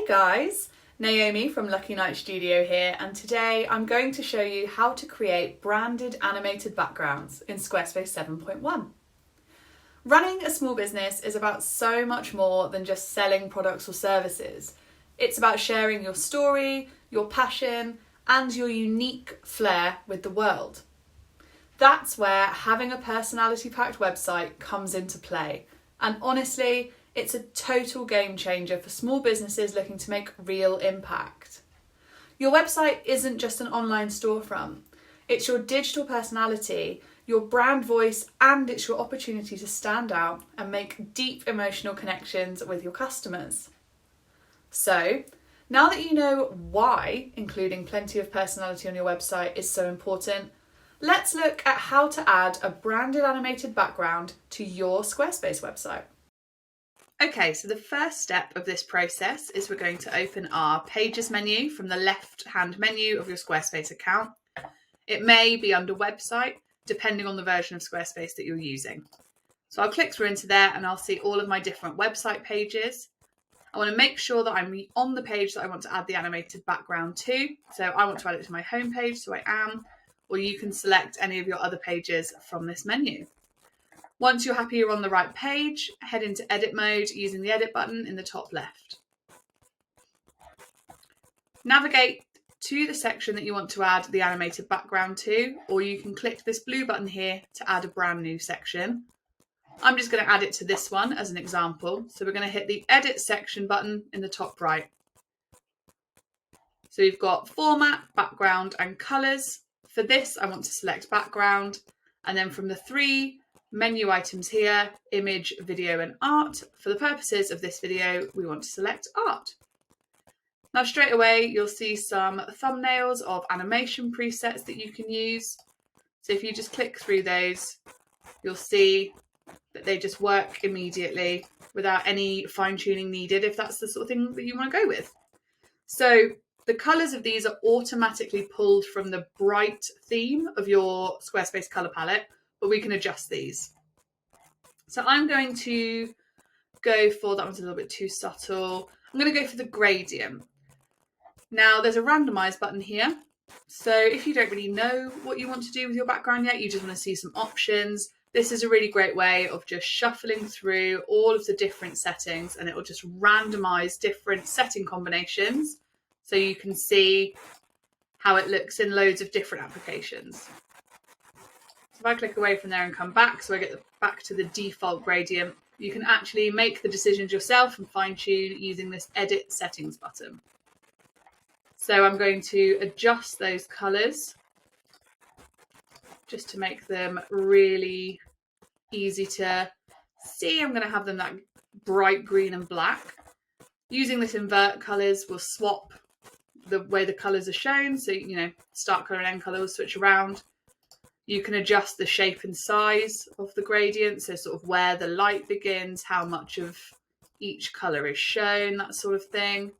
Hey guys, Naomi from Lucky Night Studio here, and today I'm going to show you how to create branded animated backgrounds in Squarespace 7.1. Running a small business is about so much more than just selling products or services. It's about sharing your story, your passion, and your unique flair with the world. That's where having a personality-packed website comes into play, and honestly, it's a total game changer for small businesses looking to make real impact. Your website isn't just an online storefront. It's your digital personality, your brand voice, and it's your opportunity to stand out and make deep emotional connections with your customers. So, now that you know why including plenty of personality on your website is so important, let's look at how to add a branded animated background to your Squarespace website. Okay, so the first step of this process is we're going to open our Pages menu from the left-hand menu of your Squarespace account. It may be under Website, depending on the version of Squarespace that you're using. So I'll click through into there and I'll see all of my different website pages. I want to make sure that I'm on the page that I want to add the animated background to. So I want to add it to my home page, so I am, or you can select any of your other pages from this menu. Once you're happy you're on the right page, head into edit mode using the edit button in the top left. Navigate to the section that you want to add the animated background to, or you can click this blue button here to add a brand new section. I'm just going to add it to this one as an example. So we're going to hit the edit section button in the top right. So you've got format, background and colours. For this, I want to select background, and then from the three menu items here, image, video and art. For the purposes of this video, we want to select art. Now straight away, you'll see some thumbnails of animation presets that you can use. So if you just click through those, you'll see that they just work immediately without any fine tuning needed if that's the sort of thing that you want to go with. So the colours of these are automatically pulled from the bright theme of your Squarespace colour palette, but we can adjust these. So I'm going to go for, that one's a little bit too subtle. I'm going to go for the gradient. Now there's a randomize button here. So if you don't really know what you want to do with your background yet, you just want to see some options, this is a really great way of just shuffling through all of the different settings, and it will just randomize different setting combinations so you can see how it looks in loads of different applications. If I click away from there and come back, so I get back to the default gradient, you can actually make the decisions yourself and fine tune using this edit settings button. So I'm going to adjust those colours just to make them really easy to see. I'm going to have them that bright green and black. Using this invert colours will swap the way the colours are shown. So, you know, start colour and end colour will switch around. You can adjust the shape and size of the gradient, so sort of where the light begins, how much of each colour is shown, that sort of thing.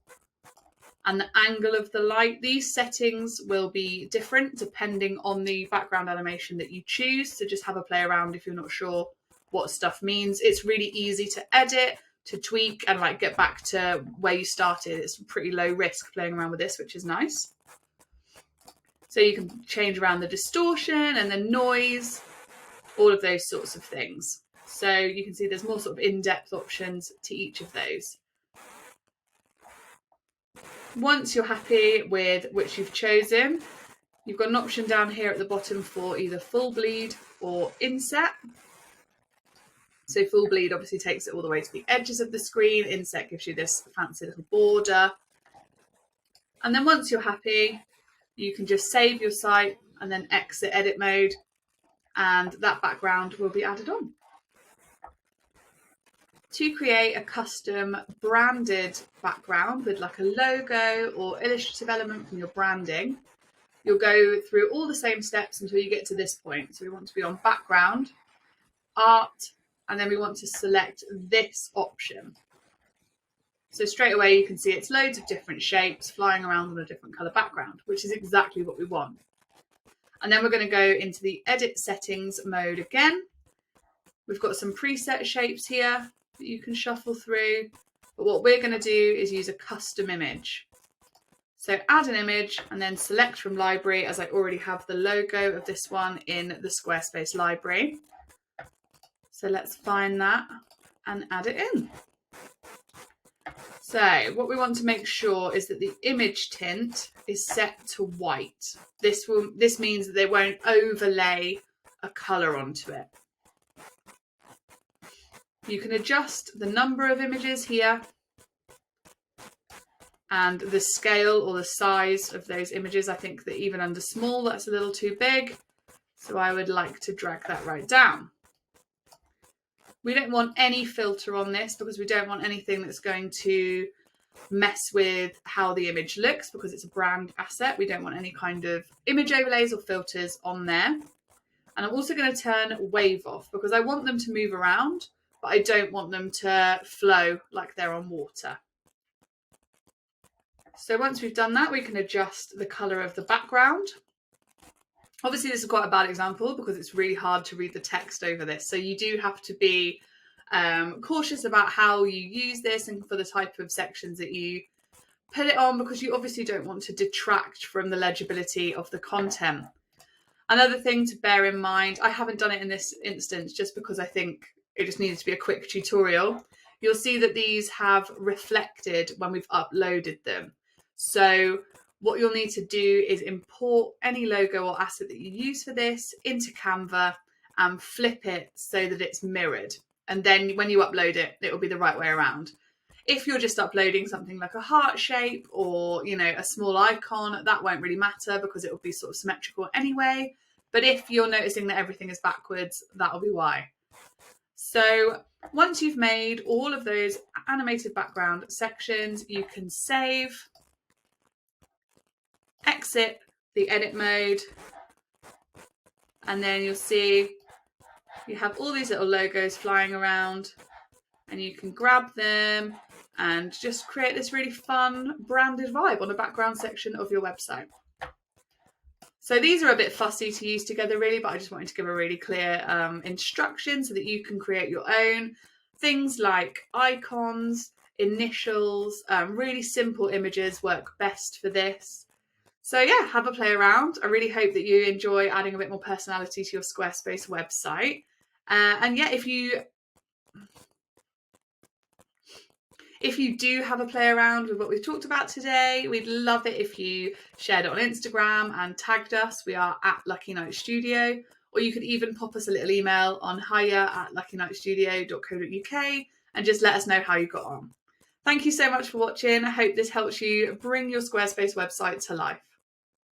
And the angle of the light. These settings will be different depending on the background animation that you choose, so just have a play around if you're not sure what stuff means. It's really easy to edit, to tweak, and like get back to where you started. It's pretty low risk playing around with this, which is nice. So you can change around the distortion and the noise, all of those sorts of things. So you can see there's more sort of in-depth options to each of those. Once you're happy with which you've chosen, you've got an option down here at the bottom for either full bleed or inset. So full bleed obviously takes it all the way to the edges of the screen. Inset gives you this fancy little border. And then once you're happy, you can just save your site and then exit edit mode, and that background will be added on. To create a custom branded background with like a logo or illustrative element from your branding, you'll go through all the same steps until you get to this point. So we want to be on background, art, and then we want to select this option. So straight away you can see it's loads of different shapes flying around on a different colour background, which is exactly what we want. And then we're going to go into the edit settings mode again. We've got some preset shapes here that you can shuffle through, But what we're going to do is use a custom image. So add an image and then select from library, as I already have the logo of this one in the Squarespace library. So let's find that and add it in. So what we want to make sure is that the image tint is set to white. This means that they won't overlay a colour onto it. You can adjust the number of images here and the scale or the size of those images. I think that even under small, that's a little too big. So I would like to drag that right down. We don't want any filter on this because we don't want anything that's going to mess with how the image looks, because it's a brand asset. We don't want any kind of image overlays or filters on there. And I'm also going to turn wave off because I want them to move around, but I don't want them to flow like they're on water. So once we've done that, we can adjust the colour of the background. Obviously, this is quite a bad example because it's really hard to read the text over this. So you do have to be cautious about how you use this and for the type of sections that you put it on, because you obviously don't want to detract from the legibility of the content. Another thing to bear in mind, I haven't done it in this instance just because I think it just needed to be a quick tutorial. You'll see that these have reflected when we've uploaded them. So what you'll need to do is import any logo or asset that you use for this into Canva and flip it so that it's mirrored. And then when you upload it, it will be the right way around. If you're just uploading something like a heart shape or, you know, a small icon, that won't really matter because it will be sort of symmetrical anyway. But if you're noticing that everything is backwards, that'll be why. So once you've made all of those animated background sections, you can save, exit the edit mode, and then you'll see you have all these little logos flying around, and you can grab them and just create this really fun branded vibe on the background section of your website. So these are a bit fussy to use together really, but I just wanted to give a really clear instruction so that you can create your own. Things like icons, initials, really simple images work best for this. So yeah, have a play around. I really hope that you enjoy adding a bit more personality to your Squarespace website. And yeah, if you do have a play around with what we've talked about today, we'd love it if you shared it on Instagram and tagged us. We are at Lucky Night Studio, or you could even pop us a little email on hiya@luckynightstudio.co.uk and just let us know how you got on. Thank you so much for watching. I hope this helps you bring your Squarespace website to life.